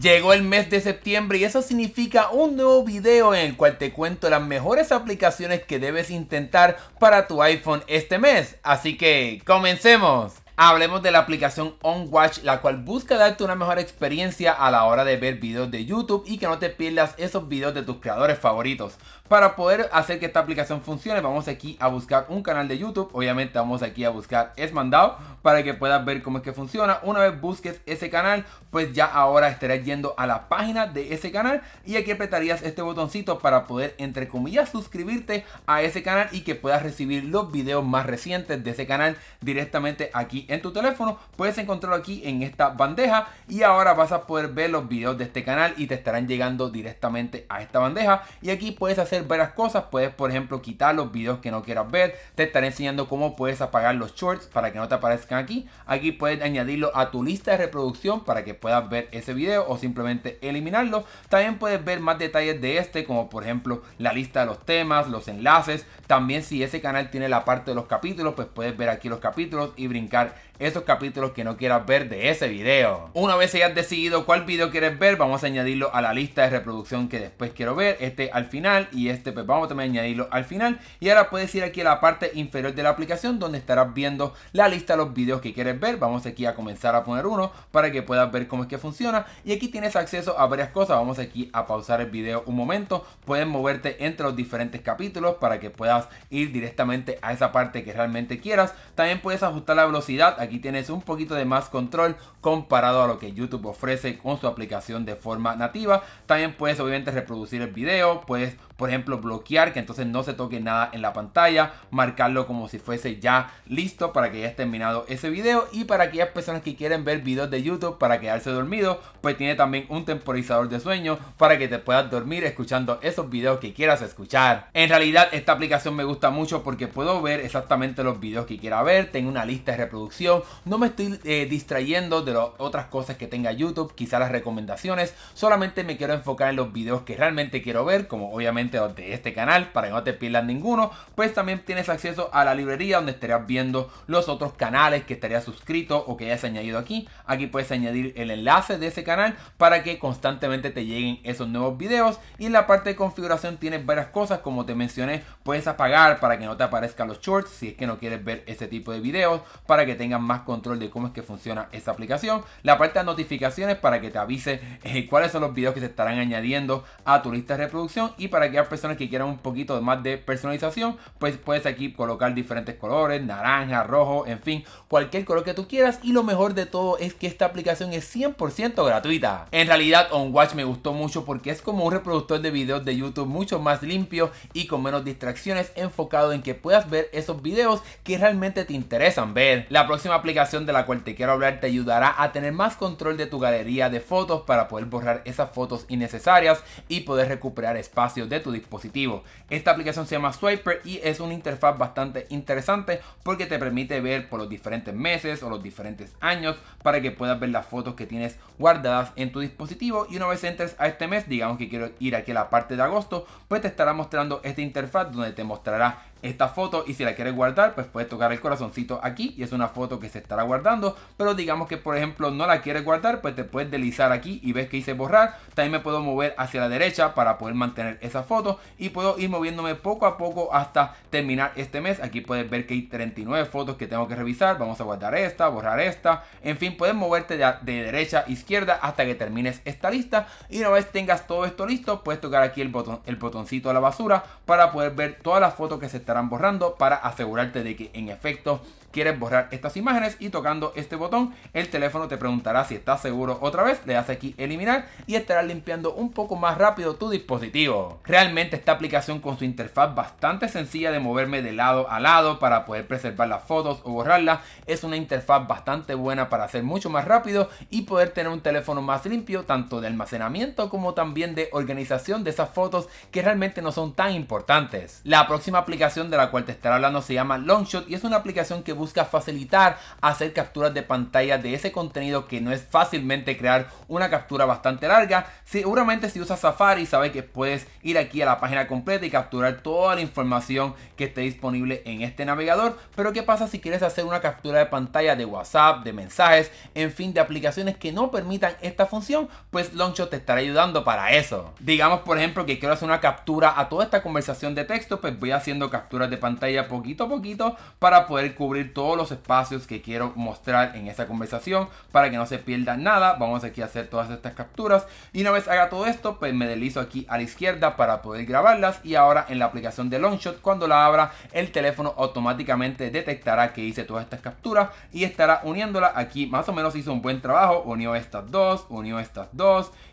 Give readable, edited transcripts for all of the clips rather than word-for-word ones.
Llegó el mes de septiembre y eso significa un nuevo video en el cual te cuento las mejores aplicaciones que debes intentar para tu iPhone este mes. Así que comencemos. Hablemos de la aplicación OnWatch, la cual busca darte una mejor experiencia a la hora de ver videos de YouTube y que no te pierdas esos videos de tus creadores favoritos. Para poder hacer que esta aplicación funcione, vamos aquí a buscar un canal de YouTube. Obviamente vamos aquí a buscar Esmandao para que puedas ver cómo es que funciona. Una vez busques ese canal, pues ya ahora estarás yendo a la página de ese canal y aquí apretarías este botoncito para poder, entre comillas, suscribirte a ese canal y que puedas recibir los videos más recientes de ese canal directamente aquí en tu teléfono. Puedes encontrarlo aquí en esta bandeja y ahora vas a poder ver los videos de este canal y te estarán llegando directamente a esta bandeja. Y aquí puedes hacer varias cosas. Puedes, por ejemplo, quitar los videos que no quieras ver. Te estaré enseñando cómo puedes apagar los shorts para que no te aparezcan aquí. Aquí puedes añadirlo a tu lista de reproducción para que puedas ver ese video o simplemente eliminarlo. También puedes ver más detalles de este, como por ejemplo la lista de los temas, los enlaces. También, si ese canal tiene la parte de los capítulos, pues puedes ver aquí los capítulos y brincar esos capítulos que no quieras ver de ese video. Una vez hayas decidido cuál video quieres ver, vamos a añadirlo a la lista de reproducción que después quiero ver. Este al final y este pues vamos también a añadirlo al final. Y ahora puedes ir aquí a la parte inferior de la aplicación donde estarás viendo la lista de los videos que quieres ver. Vamos aquí a comenzar a poner uno para que puedas ver cómo es que funciona. Y aquí tienes acceso a varias cosas. Vamos aquí a pausar el video un momento. Puedes moverte entre los diferentes capítulos para que puedas ir directamente a esa parte que realmente quieras. También puedes ajustar la velocidad. Aquí tienes un poquito de más control comparado a lo que YouTube ofrece con su aplicación de forma nativa. También puedes obviamente reproducir el video. Puedes, por ejemplo, bloquear que entonces no se toque nada en la pantalla. Marcarlo como si fuese ya listo para que hayas terminado ese video. Y para aquellas personas que quieren ver videos de YouTube para quedarse dormido, pues tiene también un temporizador de sueño para que te puedas dormir escuchando esos videos que quieras escuchar. En realidad esta aplicación me gusta mucho porque puedo ver exactamente los videos que quiera ver. Tengo una lista de reproducción. No me estoy distrayendo de las otras cosas que tenga YouTube, quizá las recomendaciones. Solamente me quiero enfocar en los videos que realmente quiero ver, como obviamente los de este canal, para que no te pierdas ninguno. Pues también tienes acceso a la librería donde estarías viendo los otros canales que estarías suscrito o que hayas añadido aquí. Aquí puedes añadir el enlace de ese canal para que constantemente te lleguen esos nuevos videos. Y en la parte de configuración tienes varias cosas, como te mencioné. Puedes apagar para que no te aparezcan los shorts si es que no quieres ver ese tipo de videos, para que tengas más control de cómo es que funciona esa aplicación. La parte de notificaciones para que te avise cuáles son los videos que se estarán añadiendo a tu lista de reproducción. Y para aquellas personas que quieran un poquito más de personalización, pues puedes aquí colocar diferentes colores, naranja, rojo, en fin, cualquier color que tú quieras. Y lo mejor de todo es que esta aplicación es 100% gratuita. En realidad OnWatch me gustó mucho porque es como un reproductor de videos de YouTube mucho más limpio y con menos distracciones, enfocado en que puedas ver esos videos que realmente te interesan ver. La próxima aplicación de la cual te quiero hablar te ayudará a tener más control de tu galería de fotos para poder borrar esas fotos innecesarias y poder recuperar espacio de tu dispositivo. Esta aplicación se llama Swiper y es una interfaz bastante interesante porque te permite ver por los diferentes meses o los diferentes años para que puedas ver las fotos que tienes guardadas en tu dispositivo. Y una vez entres a este mes, digamos que quiero ir aquí a la parte de agosto, pues te estará mostrando esta interfaz donde te mostrará esta foto, y si la quieres guardar pues puedes tocar el corazoncito aquí y es una foto que se estará guardando. Pero digamos que por ejemplo no la quieres guardar, pues te puedes deslizar aquí y ves que dice borrar. También me puedo mover hacia la derecha para poder mantener esa foto y puedo ir moviéndome poco a poco hasta terminar este mes. Aquí puedes ver que hay 39 fotos que tengo que revisar. Vamos a guardar esta, borrar esta, en fin, puedes moverte de derecha a izquierda hasta que termines esta lista. Y una vez tengas todo esto listo, puedes tocar aquí el botoncito de la basura para poder ver todas las fotos que se estarán borrando, para asegurarte de que en efecto quieres borrar estas imágenes. Y tocando este botón el teléfono te preguntará si estás seguro otra vez, le das aquí eliminar y estarás limpiando un poco más rápido tu dispositivo. Realmente esta aplicación, con su interfaz bastante sencilla de moverme de lado a lado para poder preservar las fotos o borrarlas, es una interfaz bastante buena para hacer mucho más rápido y poder tener un teléfono más limpio, tanto de almacenamiento como también de organización de esas fotos que realmente no son tan importantes. La próxima aplicación de la cual te estaré hablando se llama Longshot y es una aplicación que busca facilitar hacer capturas de pantalla de ese contenido que no es fácilmente crear una captura bastante larga. Seguramente si usas Safari sabes que puedes ir aquí a la página completa y capturar toda la información que esté disponible en este navegador. Pero ¿qué pasa si quieres hacer una captura de pantalla de WhatsApp, de mensajes, en fin, de aplicaciones que no permitan esta función? Pues Longshot te estará ayudando para eso. Digamos por ejemplo que quiero hacer una captura a toda esta conversación de texto, pues voy haciendo capturas de pantalla poquito a poquito para poder cubrir todos los espacios que quiero mostrar en esa conversación para que no se pierda nada. Vamos aquí a hacer todas estas capturas y una vez haga todo esto, pues me deslizo aquí a la izquierda para poder grabarlas, y ahora en la aplicación de Longshot, cuando la abra, el teléfono automáticamente detectará que hice todas estas capturas y estará uniéndolas. Aquí más o menos hizo un buen trabajo, unió estas dos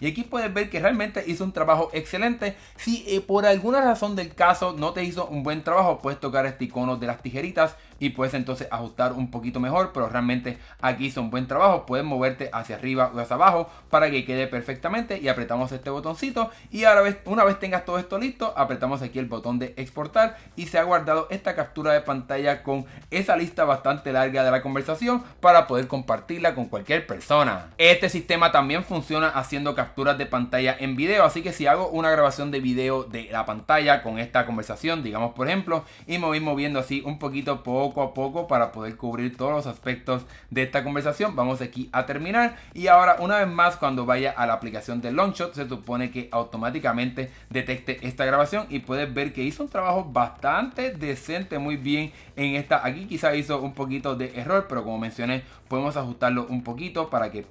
y aquí puedes ver que realmente hizo un trabajo excelente. Si por alguna razón del caso no te hizo un buen trabajo, puedes tocar este icono de las tijeritas y puedes entonces ajustar un poquito mejor, pero realmente aquí hizo un buen trabajo. Puedes moverte hacia arriba o hacia abajo para que quede perfectamente y apretamos este botoncito y ahora una vez tengas todo esto listo, apretamos aquí el botón de exportar y se ha guardado esta captura de pantalla con esa lista bastante larga de la conversación para poder compartirla con cualquier persona. Este sistema también funciona haciendo capturas de pantalla en video, así que si hago una grabación de video de la pantalla con esta conversación, digamos por ejemplo, y me voy moviendo así un poquito poco a poco para poder cubrir todos los aspectos de esta conversación, vamos aquí a terminar y ahora una vez más cuando vaya a la aplicación de Longshot se supone que automáticamente detecte esta grabación y puedes ver que hizo un trabajo bastante decente, muy bien en esta. Aquí quizá hizo un poquito de error, pero como mencioné podemos ajustarlo un poquito para que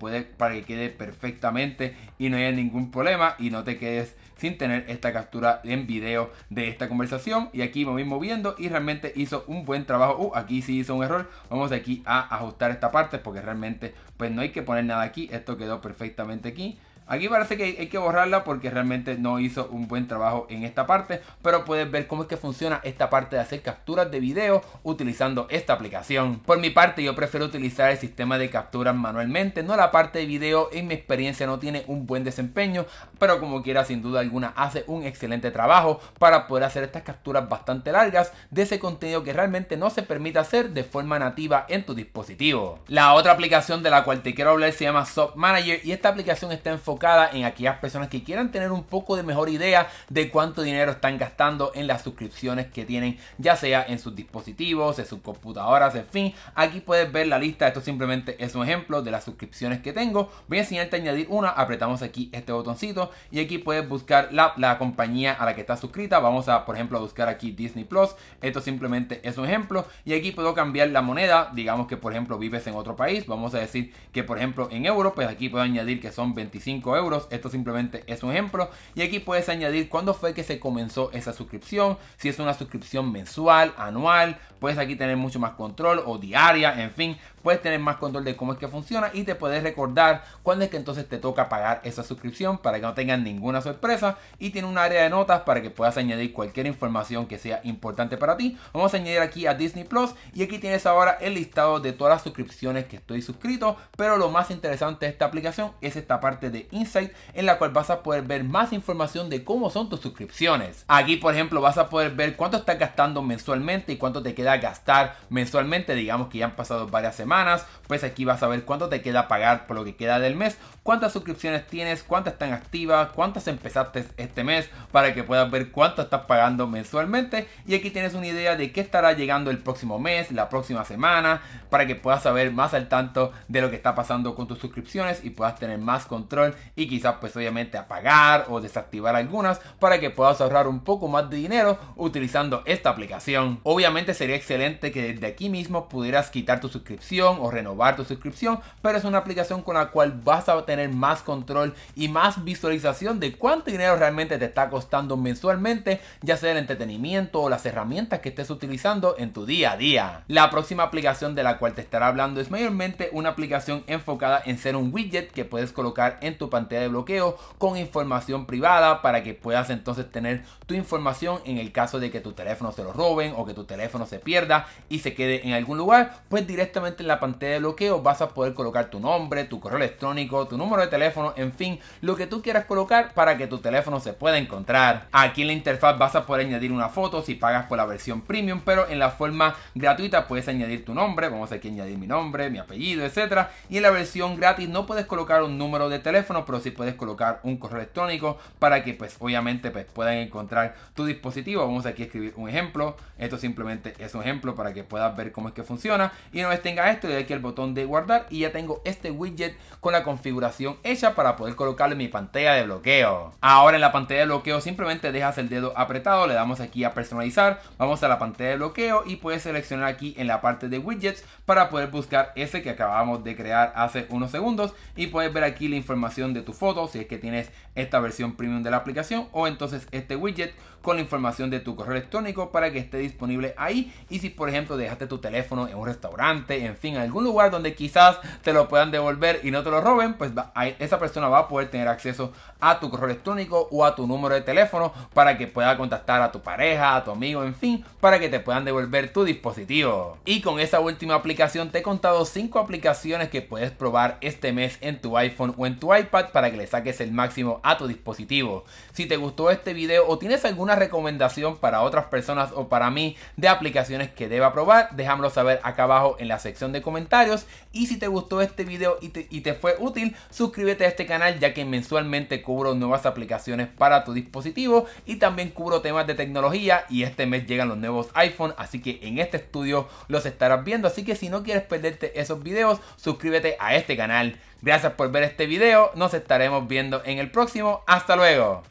quede perfectamente y no haya ningún problema y no te quedes sin tener esta captura en video de esta conversación. Y aquí me voy moviendo y realmente hizo un buen trabajo. Aquí sí hizo un error. Vamos aquí a ajustar esta parte porque realmente pues no hay que poner nada aquí. Esto quedó perfectamente aquí. Aquí parece que hay que borrarla porque realmente no hizo un buen trabajo en esta parte, pero puedes ver cómo es que funciona esta parte de hacer capturas de video utilizando esta aplicación. Por mi parte yo prefiero utilizar el sistema de capturas manualmente, no la parte de video. En mi experiencia no tiene un buen desempeño, pero como quiera sin duda alguna hace un excelente trabajo para poder hacer estas capturas bastante largas de ese contenido que realmente no se permite hacer de forma nativa en tu dispositivo. La otra aplicación de la cual te quiero hablar se llama Sub Manager y esta aplicación está enfocada en aquellas personas que quieran tener un poco de mejor idea de cuánto dinero están gastando en las suscripciones que tienen, ya sea en sus dispositivos, en sus computadoras, en fin. Aquí puedes ver la lista. Esto simplemente es un ejemplo de las suscripciones que tengo. Voy a enseñarte a añadir una. Apretamos aquí este botoncito y aquí puedes buscar la compañía a la que estás suscrita. Vamos a, por ejemplo, a buscar aquí Disney Plus. Esto simplemente es un ejemplo y aquí puedo cambiar la moneda. Digamos que por ejemplo vives en otro país, vamos a decir que por ejemplo en euros, pues aquí puedo añadir que son 25 euros. Esto simplemente es un ejemplo y aquí puedes añadir cuándo fue que se comenzó esa suscripción, si es una suscripción mensual, anual. Puedes aquí tener mucho más control, o diaria, en fin, puedes tener más control de cómo es que funciona y te puedes recordar cuándo es que entonces te toca pagar esa suscripción para que no tengas ninguna sorpresa. Y tiene un área de notas para que puedas añadir cualquier información que sea importante para ti. Vamos a añadir aquí a Disney Plus y aquí tienes ahora el listado de todas las suscripciones que estoy suscrito, pero lo más interesante de esta aplicación es esta parte de Insight, en la cual vas a poder ver más información de cómo son tus suscripciones. Aquí por ejemplo vas a poder ver cuánto estás gastando mensualmente y cuánto te queda gastar mensualmente. Digamos que ya han pasado varias semanas, pues aquí vas a ver cuánto te queda pagar por lo que queda del mes, cuántas suscripciones tienes, cuántas están activas, cuántas empezaste este mes, para que puedas ver cuánto estás pagando mensualmente. Y aquí tienes una idea de qué estará llegando el próximo mes, la próxima semana, para que puedas saber más al tanto de lo que está pasando con tus suscripciones y puedas tener más control y quizás pues obviamente apagar o desactivar algunas para que puedas ahorrar un poco más de dinero utilizando esta aplicación. Obviamente sería excelente que desde aquí mismo pudieras quitar tu suscripción o renovar tu suscripción, pero es una aplicación con la cual vas a tener más control y más visualización de cuánto dinero realmente te está costando mensualmente, ya sea el entretenimiento o las herramientas que estés utilizando en tu día a día. La próxima aplicación de la cual te estaré hablando es mayormente una aplicación enfocada en ser un widget que puedes colocar en tu pantalla de bloqueo con información privada para que puedas entonces tener tu información en el caso de que tu teléfono se lo roben o que tu teléfono se pierda y se quede en algún lugar. Pues directamente en la pantalla de bloqueo vas a poder colocar tu nombre, tu correo electrónico, tu número de teléfono, en fin, lo que tú quieras colocar para que tu teléfono se pueda encontrar. Aquí en la interfaz vas a poder añadir una foto si pagas por la versión premium, pero en la forma gratuita puedes añadir tu nombre. Vamos aquí a añadir mi nombre, mi apellido, etcétera. Y en la versión gratis no puedes colocar un número de teléfono, pero sí puedes colocar un correo electrónico para que pues obviamente pues puedan encontrar tu dispositivo. Vamos aquí a escribir un ejemplo. Esto simplemente es un ejemplo para que puedas ver cómo es que funciona. Y una vez tenga esto, le doy aquí al botón de guardar y ya tengo este widget con la configuración hecha para poder colocarlo en mi pantalla de bloqueo. Ahora en la pantalla de bloqueo simplemente dejas el dedo apretado, le damos aquí a personalizar, vamos a la pantalla de bloqueo y puedes seleccionar aquí en la parte de widgets para poder buscar ese que acabamos de crear hace unos segundos y puedes ver aquí la información de tu foto si es que tienes esta versión premium de la aplicación, o entonces este widget con la información de tu correo electrónico para que esté disponible ahí. Y si por ejemplo dejaste tu teléfono en un restaurante, en fin, en algún lugar donde quizás te lo puedan devolver y no te lo roben, pues esa persona va a poder tener acceso a tu correo electrónico o a tu número de teléfono para que pueda contactar a tu pareja, a tu amigo, en fin, para que te puedan devolver tu dispositivo. Y con esa última aplicación te he contado 5 aplicaciones que puedes probar este mes en tu iPhone o en tu iPad para que le saques el máximo a tu dispositivo. Si te gustó este video o tienes alguna recomendación para otras personas o para mí de aplicaciones que deba probar, déjamelo saber acá abajo en la sección de comentarios. Y si te gustó este video y te fue útil, suscríbete a este canal, ya que mensualmente cubro nuevas aplicaciones para tu dispositivo y también cubro temas de tecnología, y este mes llegan los nuevos iPhone, así que en este estudio los estarás viendo. Así que si no quieres perderte esos videos, suscríbete a este canal. Gracias por ver este video, nos estaremos viendo en el próximo. Hasta luego.